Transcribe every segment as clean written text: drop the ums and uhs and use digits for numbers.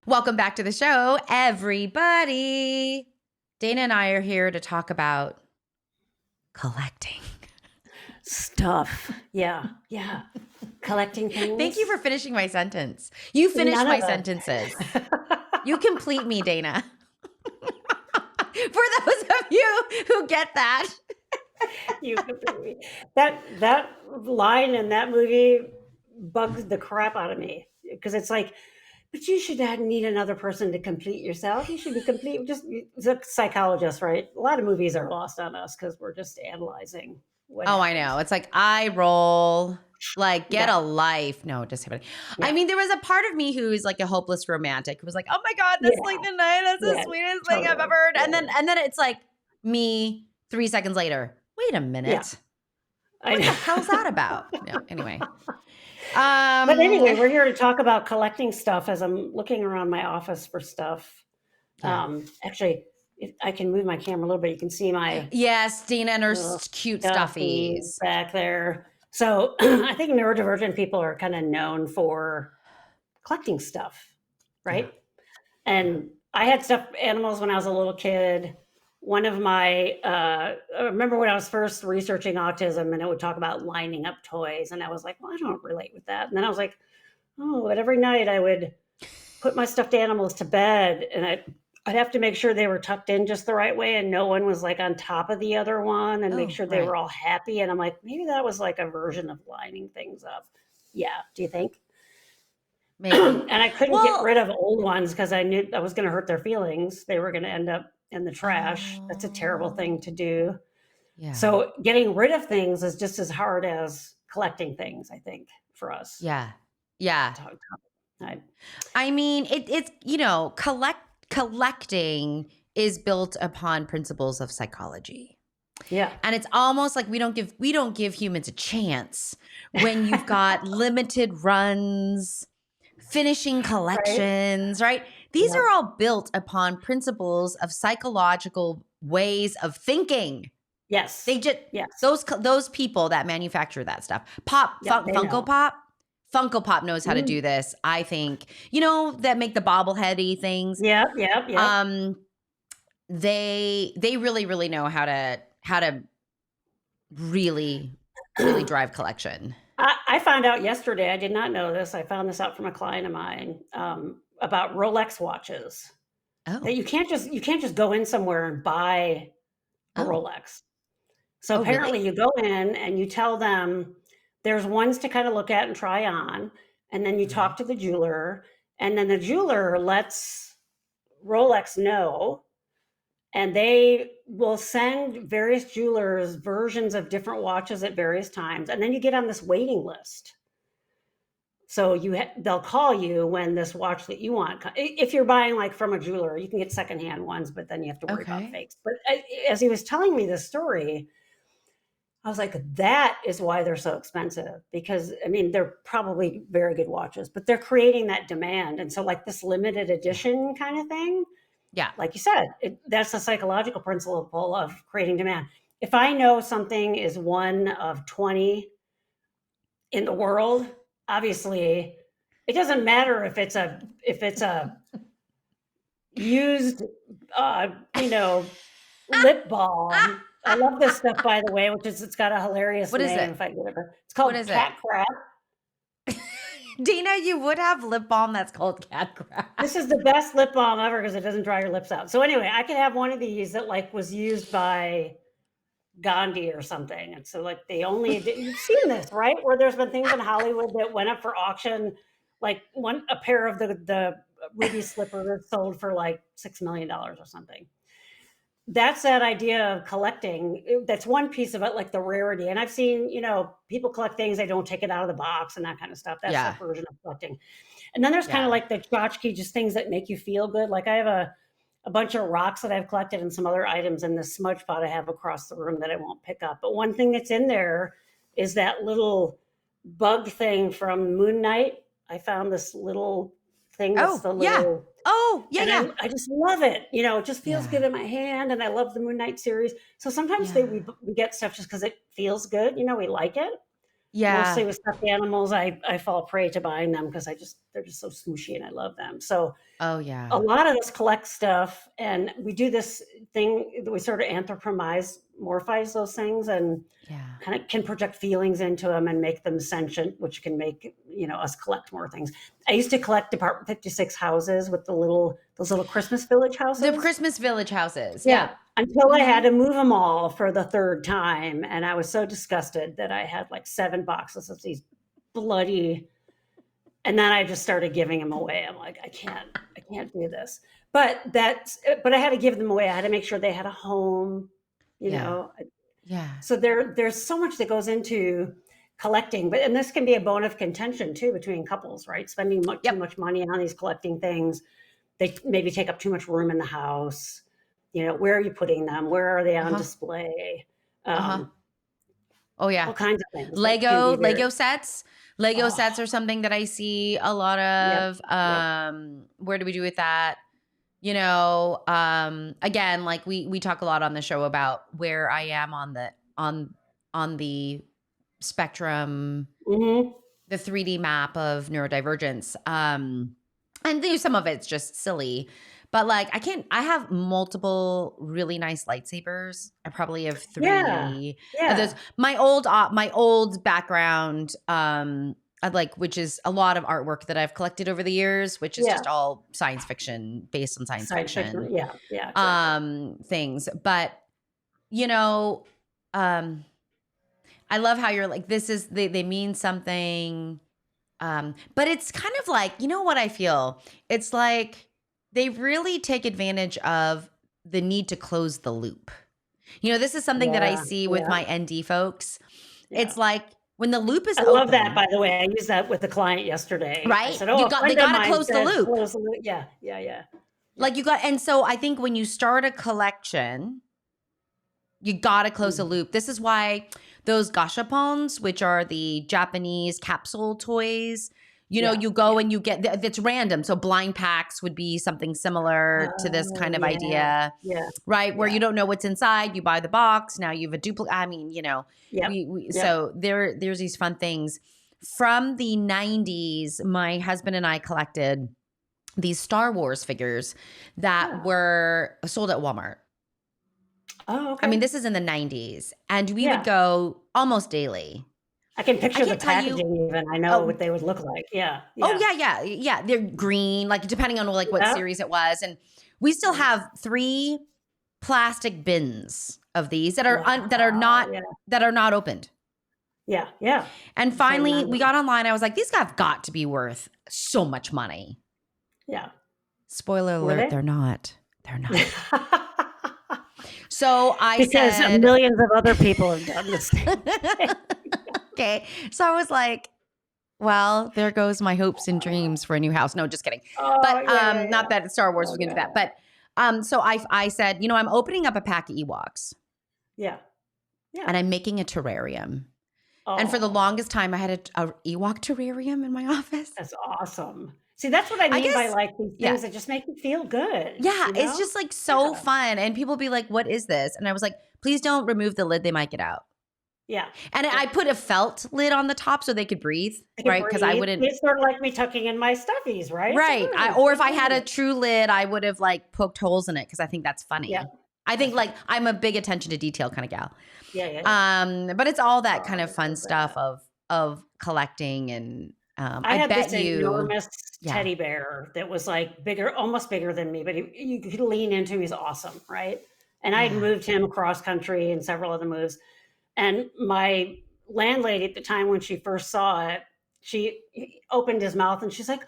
Welcome back to the show, everybody. Dana and I are here to talk about collecting stuff. Yeah. Collecting things. Thank you for finishing my sentence. You finished my sentences. You complete me, Dana. For those of you who get that. You complete me. That line in that movie bugs the crap out of me, because it's like, but you should need another person to complete yourself. You should be complete. Just the psychologist, right? A lot of movies are lost on us because we're just analyzing. I know. It's like eye roll. Like, get a life. No, just kidding. Yeah. I mean, there was a part of me who's like a hopeless romantic who was like, oh my God, this is like the night. That's the sweetest thing I've ever heard. Yeah. And then it's like me 3 seconds later. Wait a minute. Yeah. What the hell's that about? No, anyway. But anyway, we're here to talk about collecting stuff as I'm looking around my office for stuff. Yeah. Actually, if I can move my camera a little bit, you can see my... Yes, Dina and her cute stuffies. Back there. So I think neurodivergent people are kind of known for collecting stuff, right? Yeah. And I had stuffed animals when I was a little kid. One of my, I remember when I was first researching autism, and it would talk about lining up toys. And I was like, well, I don't relate with that. And then I was like, oh, but every night I would put my stuffed animals to bed, and I'd have to make sure they were tucked in just the right way and no one was like on top of the other one, and make sure they were all happy. And I'm like, maybe that was like a version of lining things up. Yeah. Do you think? Maybe. And I couldn't get rid of old ones because I knew I was going to hurt their feelings. They were going to end up in the trash. That's a terrible thing to do. Yeah. So getting rid of things is just as hard as collecting things, I think, for us. Yeah. Yeah. I mean, it's, collecting is built upon principles of psychology. Yeah. And it's almost like we don't give humans a chance when you've got limited runs, finishing collections, right? These are all built upon principles of psychological ways of thinking. Yes. They just those people that manufacture that stuff. Funko Pop knows how to do this. I think, that make the bobbleheady things. Yeah. They really, really know how to really, really drive collection. I found out yesterday, I did not know this. I found this out from a client of mine, about Rolex watches. Oh. That you can't just go in somewhere and buy a Rolex. So apparently you go in and you tell them there's ones to kind of look at and try on, and then you talk to the jeweler, and then the jeweler lets Rolex know, and they will send various jewelers versions of different watches at various times, and then you get on this waiting list. So they'll call you when this watch that you want. If you're buying like from a jeweler, you can get secondhand ones, but then you have to worry about fakes. But as he was telling me this story, I was like, that is why they're so expensive, because I mean, they're probably very good watches, but they're creating that demand. And so like this limited edition kind of thing. Yeah. Like you said, that's a psychological principle of creating demand. If I know something is one of 20 in the world, obviously it doesn't matter if it's a used, lip balm. I love this stuff, by the way, it's got a hilarious name. What is it? If I get it. It's called cat crap. Dina, you would have lip balm that's called cat crap. This is the best lip balm ever because it doesn't dry your lips out. So anyway, I could have one of these that like was used by Gandhi or something. And so like you've seen this, right? Where there's been things in Hollywood that went up for auction, like a pair of the ruby slippers sold for like $6 million or something. That's that idea of collecting. That's one piece of it, like the rarity. And I've seen, people collect things, they don't take it out of the box and that kind of stuff. That's the version of collecting. And then there's kind of like the tchotchke, just things that make you feel good. Like I have a bunch of rocks that I've collected and some other items in this smudge pot I have across the room that I won't pick up. But one thing that's in there is that little bug thing from Moon Knight. I found this little thing that's Oh, the yeah. little, Oh, yeah, and yeah. I just love it. It just feels Yeah. good in my hand, and I love the Moon Knight series. So sometimes Yeah. we get stuff just because it feels good. We like it. Yeah. Mostly with stuffed animals, I fall prey to buying them because they're just so smooshy and I love them. So Oh, a yeah. lot of us collect stuff, and we do this thing that we sort of morphize those things, and Yeah. kind of can project feelings into them and make them sentient, which can make us collect more things. I used to collect Department 56 houses with those little Christmas Village The houses. Christmas Village houses. Yeah, Yeah. until I Mhm. had to move them all for the third time, and I was so disgusted that I had like 7 boxes of these bloody, and then I just started giving them away. I'm like, I can't do this. But I had to give them away. I had to make sure they had a home, you Yeah. know. Yeah. So there's so much that goes into collecting, and this can be a bone of contention too between couples, right? Spending too Yep. much money on these collecting things. They maybe take up too much room in the house. Where are you putting them? Where are they on Uh-huh. display? Uh-huh. Um, Oh, yeah. all kinds of things that can be Lego very. sets. Lego Oh, sets are something that I see a lot yep, of. yep, Where do we do with that? Again, like we talk a lot on the show about where I am on the spectrum, hmm the 3D map of neurodivergence. And some of it's just silly, but like I have multiple really nice lightsabers. I probably have yeah, 3 of those. yeah, My old background, I'd like, which is a lot of artwork that I've collected over the years, which is yeah. just all science fiction, based on science Science fiction fiction, yeah, yeah, exactly. things. But you know, um, I love how you're like, this is they mean something. But it's kind of like, what I feel? It's like they really take advantage of the need to close the loop. This is something that I Yeah, see with yeah, my ND folks. yeah. It's like when the loop is I love that, open, by the way. I used that with a client yesterday. I right? said, "Oh, a They friend of got to mine close the said loop. close the loop." Yeah, yeah, yeah, yeah. Like and so I think when you start a collection, you got to close the Mhm. loop. This is why those gashapons, which are the Japanese capsule toys, Yeah, you go yeah. and you get that's random. So blind packs would be something similar to this Oh, kind of yeah, idea, yeah, right? Where yeah, you don't know what's inside, you buy the box, now you have a duplicate. I mean, yep, we yep. so there's these fun things. From the 90s, my husband and I collected these Star Wars figures that Yeah. were sold at Walmart. Oh, I mean, okay. this is in the 90s, and we would Yeah. go almost daily. I can I picture the can't tell you. packaging even. I know Oh, what they would look like. Yeah, oh yeah, yeah, yeah, yeah. They're green, like depending on like what yeah, series it was, and we still yeah. have 3 plastic bins of these Wow, yeah, that are not opened. yeah, yeah. And Just hanging finally, on we them. got online. I was like, these have got to be worth so much money. Yeah. Spoiler Were alert, they? they're not. They're not. So I Because said, millions of other people have done the same thing. okay. So I was like, well, there goes my hopes and dreams for a new house. No, just kidding. Oh, But yeah, yeah, not yeah. that Star Wars Oh, was going to do God. that. But so I said, I'm opening up a pack of Ewoks Yeah, yeah. and I'm making a terrarium. And for the Oh, longest time, I had a Ewok terrarium in my office. that's awesome. See, that's what I I mean by, guess, like, these yeah. things that just make you feel good, Yeah, you it's know? just like so Yeah, fun. And people be like, what is this? And I was like, please don't remove the lid. They might get out. yeah, And yeah. I put a felt lid on the top so they could breathe, I can right? Because I breathe. wouldn't, It's sort of like me tucking in my stuffies, right? It's right. good. Or if I I had love a it. true lid, I would have like poked holes in it because I think that's Yeah, funny. I think that's like right. I'm a big attention to detail kind of gal. Yeah, yeah, yeah. But it's all that Oh, kind of I fun love stuff that. of collecting, and I I had this bet you, enormous yeah. teddy bear that was, like, bigger, almost bigger than me, but you could lean into. He's awesome, right? And I'd Yeah. moved him cross country and several other moves. And my landlady at the time, when she first saw it, she opened his mouth and she's like,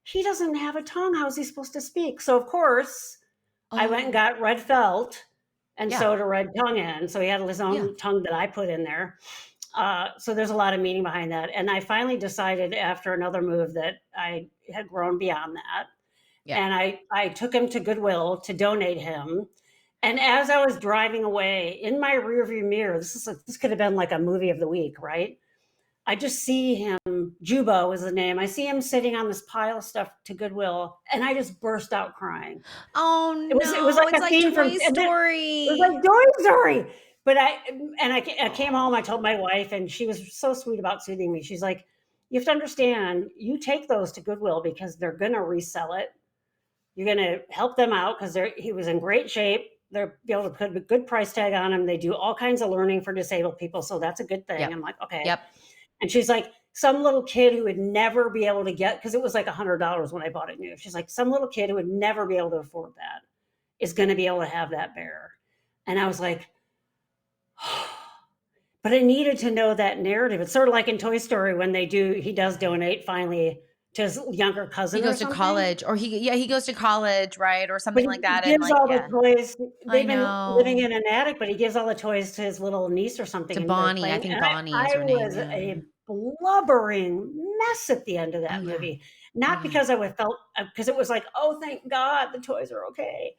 "He doesn't have a tongue. How is he supposed to speak?" So, of course, I went and Oh, got red felt and yeah. sewed a red tongue in. So he had his Yeah. own tongue that I put in there. So there's a lot of meaning behind that. And I finally decided after another move that I had grown beyond that. Yeah. And I took him to Goodwill to donate him. And as I was driving away in my rearview mirror, this could have been like a movie of the week, right? I just see him, Jubo is the name. I see him sitting on this pile of stuff to Goodwill, and I just burst out crying. Oh It was no, like it's a like scene from, Toy and then it was Story. like Toy Story. But I came home, I told my wife, and she was so sweet about soothing me. She's like, you have to understand, you take those to Goodwill because they're going to resell it. You're going to help them out because he was in great shape. They're be able to put a good price tag on him. They do all kinds of learning for disabled people. So that's a good thing. Yep. I'm like, okay. Yep. And she's like, some little kid who would never be able to get, because it was like $100 when I bought it new. She's like, some little kid who would never be able to afford that is going to be able to have that bear. And I was like, but I needed to know that narrative. It's sort of like in Toy Story when he does donate finally to his younger cousin. He or goes to something. college, or he goes to college, right? Or But something he like that. And gives like, all the yeah, toys. I They've been living know. in an attic, but he gives all the toys to his little niece or something, To and they're Bonnie. I playing. think And Bonnie is I her name. was Yeah. a blubbering mess at the end of Oh that yeah. movie. Oh Not yeah. because I felt, because it was like, oh, thank God the toys are okay.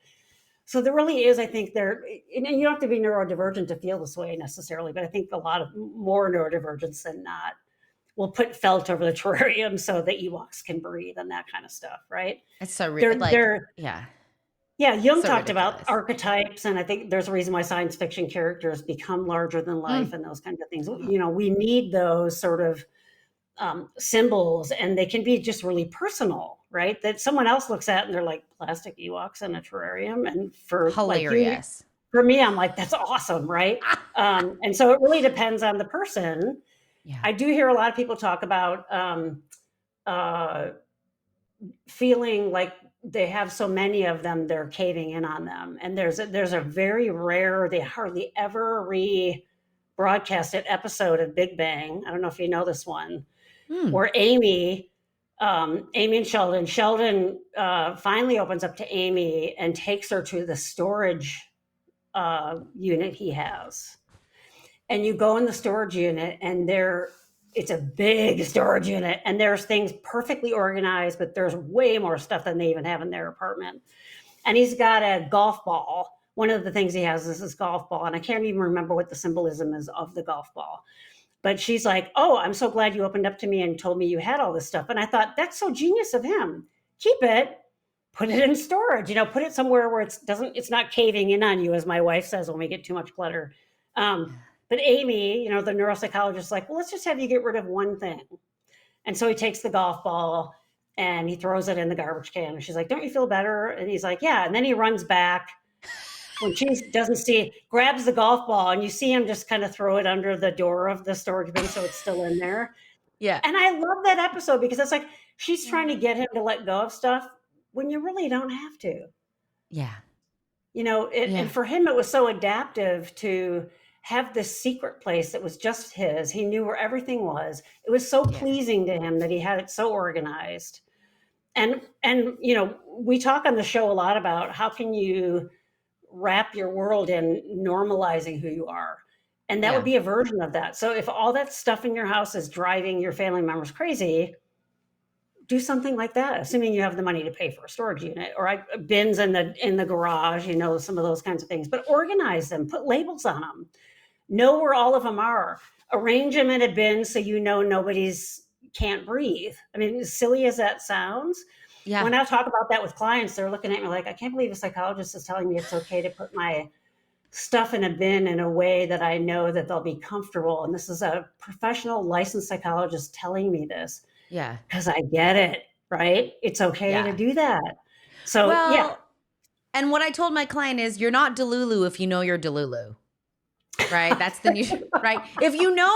So there really is, I think and you don't have to be neurodivergent to feel this way necessarily, but I think a lot of more neurodivergents than not will put felt over the terrarium so that Ewoks can breathe and that kind of stuff, right? It's so They're yeah. Yeah, Jung So talked about ridiculous. archetypes, and I think there's a reason why science fiction characters become larger than life Mm. and those kinds of things. Oh, We need those sort of symbols, and they can be just really personal, right? That someone else looks at and they're like plastic Ewoks in a terrarium, and hilarious. for me, I'm like, that's awesome, right? And so it really depends on the person. Yeah. I do hear a lot of people talk about uh, feeling like they have so many of them, they're caving in on them. And there's a very rare, they hardly ever broadcasted episode of Big Bang. I don't know if you know this one, where Amy and Sheldon finally opens up to Amy and takes her to the storage unit he has. And you go in the storage unit, and it's a big storage unit, and there's things perfectly organized, but there's way more stuff than they even have in their apartment. And he's got a golf ball. One of the things he has is this golf ball, and I can't even remember what the symbolism is of the golf ball. But she's like, oh, I'm so glad you opened up to me and told me you had all this stuff. And I thought, that's so genius of him. Keep it, put it in storage, put it somewhere where it's not caving in on you, as my wife says when we get too much clutter. But Amy, the neuropsychologist, is like, well, let's just have you get rid of one thing. And so he takes the golf ball and he throws it in the garbage can. And she's like, don't you feel better? And he's like, yeah. And then he runs back when she doesn't see, grabs the golf ball, and you see him just kind of throw it under the door of the storage bin so it's still in there. Yeah. And I love that episode because it's like she's trying to get him to let go of stuff when you really don't have to. Yeah. And for him, it was so adaptive to have this secret place that was just his. He knew where everything was. It was so pleasing to him that he had it so organized. And we talk on the show a lot about how can you wrap your world in normalizing who you are. And that would be a version of that. So if all that stuff in your house is driving your family members crazy, do something like that, assuming you have the money to pay for a storage unit or bins in the garage, some of those kinds of things. But organize them, put labels on them, know where all of them are, arrange them in a bin so nobody's can't breathe. I mean, as silly as that sounds, when I talk about that with clients, they're looking at me like, I can't believe a psychologist is telling me it's okay to put my stuff in a bin in a way that I know that they'll be comfortable. And this is a professional licensed psychologist telling me this. Yeah. Because I get it, right? It's okay to do that. So, And what I told my client is, you're not Delulu if you know you're Delulu. Right? That's the new, right? If you know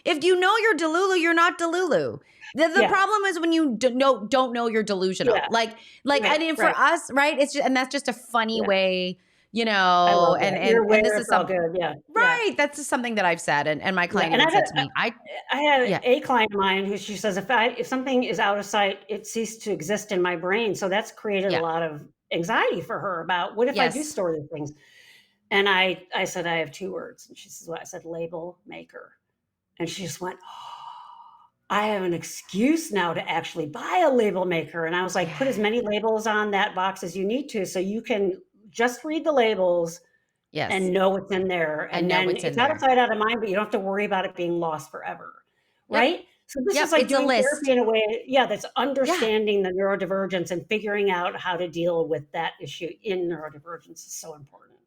you're Delulu, you're not Delulu. The problem is when you don't know you're delusional. Like I mean, for us, right? It's just, and that's just a funny way, I love that. and this is something good. Right. That's just something that I've said. And my client even said to me, I had a client of mine who she says, if something is out of sight, it ceased to exist in my brain. So that's created a lot of anxiety for her about what if I do store these things? And I said, I have 2 words. And she says, what? I said, label maker. And she just went, I have an excuse now to actually buy a label maker. And I was like, put as many labels on that box as you need to, so you can just read the labels and know what's in there. And then it's out of sight, out of mind, but you don't have to worry about it being lost forever. Yep. right? So this Yep. is like It's a doing therapy list. in a way, that's Yeah. understanding the neurodivergence and figuring out how to deal with that issue in neurodivergence is so important.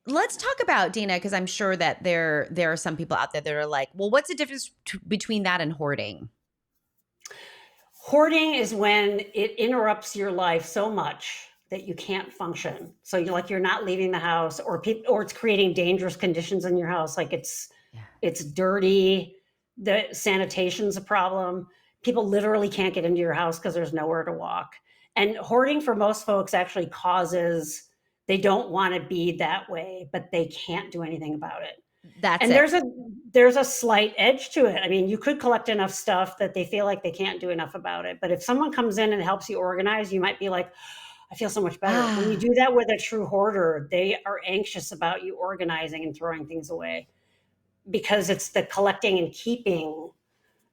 Let's talk about, Dana, because I'm sure that there are some people out there that are like, well, what's the difference between that and hoarding? Hoarding is when it interrupts your life so much that you can't function. So you're not leaving the house, or it's creating dangerous conditions in your house. Like Yeah. it's dirty, the sanitation's a problem. People literally can't get into your house because there's nowhere to walk. And hoarding for most folks actually causes, they don't want to be that way, but they can't do anything about it. That's And it. there's a slight edge to it. I mean, you could collect enough stuff that they feel like they can't do enough about it. But if someone comes in and helps you organize, you might be like, I feel so much better. When you do that with a true hoarder, they are anxious about you organizing and throwing things away, because it's the collecting and keeping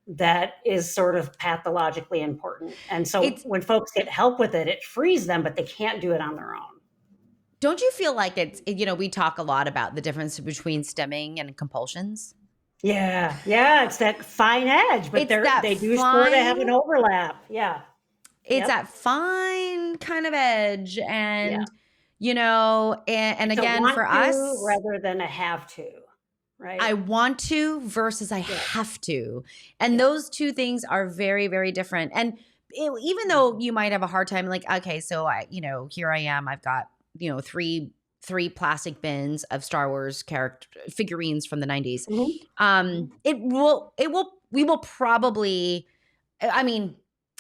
that is sort of pathologically important. And so when folks get help with it, it frees them, but they can't do it on their own. Don't you feel like we talk a lot about the difference between stemming and compulsions? Yeah. It's that fine edge, but they do sort of have an overlap. Yeah. It's that fine kind of edge. And, and It's again, for us, rather than a have to, right? I want to versus I have to. And those two things are very, very different. And even though you might have a hard time, like, okay, so here I am, I've got, three plastic bins of Star Wars character figurines from the 90s. Mm-hmm. We will probably, I mean,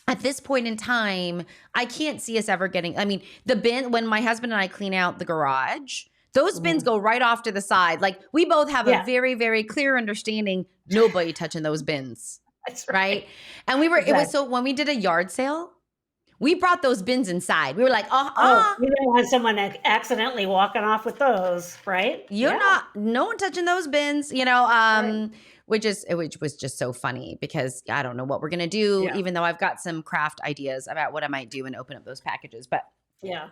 at this point in time, I can't see us ever getting, the bin, when my husband and I clean out the garage, those bins go right off to the side. Like, we both have a very, very clear understanding, nobody touching those bins. That's right. And it was so, when we did a yard sale, we brought those bins inside. We were like, you don't want someone accidentally walking off with those, right? No one touching those bins, right. which was just so funny, because I don't know what we're going to do, even though I've got some craft ideas about what I might do and open up those packages. But they're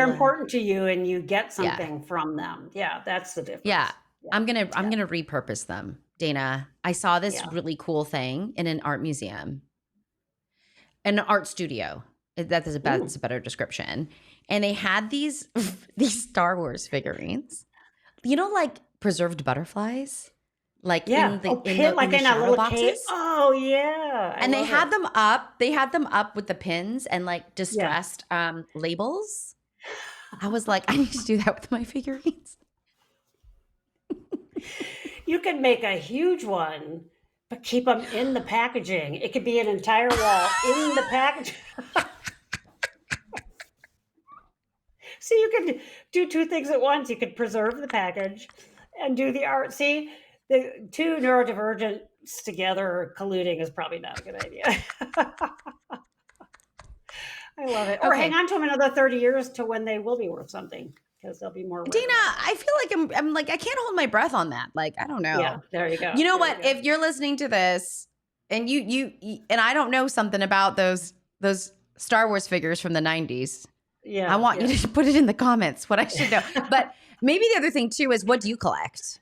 important to you, and you get something from them. Yeah, that's the difference. Yeah. I'm gonna repurpose them, Dana. I saw this really cool thing in an art museum, an art studio. That's a better description. And they had these Star Wars figurines, like preserved butterflies, like in the shadow boxes. Cave. Oh yeah. And they had them up. They had them up with the pins and like distressed labels. I was like, I need to do that with my figurines. You can make a huge one, but keep them in the packaging. It could be an entire wall in the packaging. So you can do two things at once. You could preserve the package and do the art. See, the two neurodivergents together colluding is probably not a good idea. I love it. Or hang on to them another 30 years to when they will be worth something, because they'll be more. Dana, I feel like I'm like, I can't hold my breath on that. Like, I don't know. Yeah, there you go. You know what? If you're listening to this and you and I don't know something about those Star Wars figures from the 90s, I want you to put it in the comments what I should know. But maybe the other thing too is, what do you collect?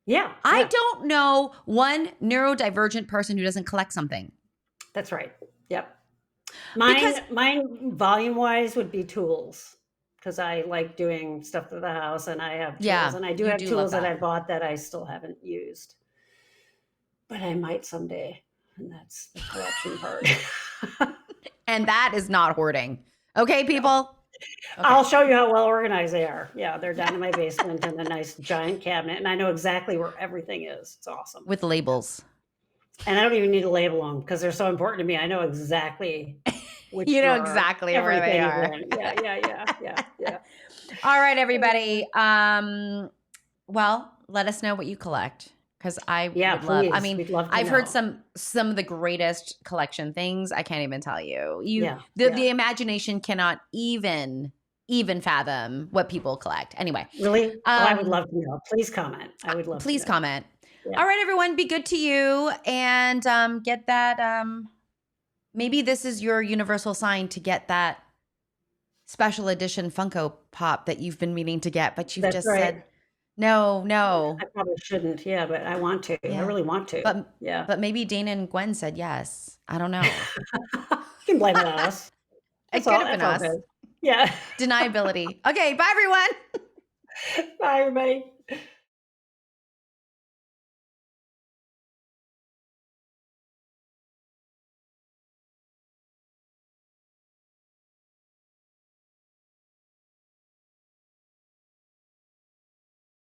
Yeah. I don't know one neurodivergent person who doesn't collect something. That's right. Yep. Mine volume-wise would be tools, because I like doing stuff to the house, and I have tools, and I do have tools that I bought that I still haven't used. But I might someday, and that's the collection part. And that is not hoarding. Okay, people? Okay. I'll show you how well organized they are. Yeah, they're down in my basement in a nice giant cabinet, and I know exactly where everything is. It's awesome. With labels. And I don't even need to label them, because they're so important to me. I know exactly which exactly where they are. Yeah. All right, everybody. Well, let us know what you collect, because I would love. I mean, I've heard some of the greatest collection things. I can't even tell you. The imagination cannot even fathom what people collect. Anyway, really, I would love to know. Please comment. I would love. Please comment. Yeah. All right, everyone, be good to you, and get that. Maybe this is your universal sign to get that special edition Funko Pop that you've been meaning to get, but you've said No. I probably shouldn't, yeah, but I want to. I Yeah. really want to. Yeah. But maybe Dana and Gwen said yes. I don't know. You can blame it on us. It could have been It's all us. good. Yeah. Deniability. Okay, bye everyone. Bye, everybody.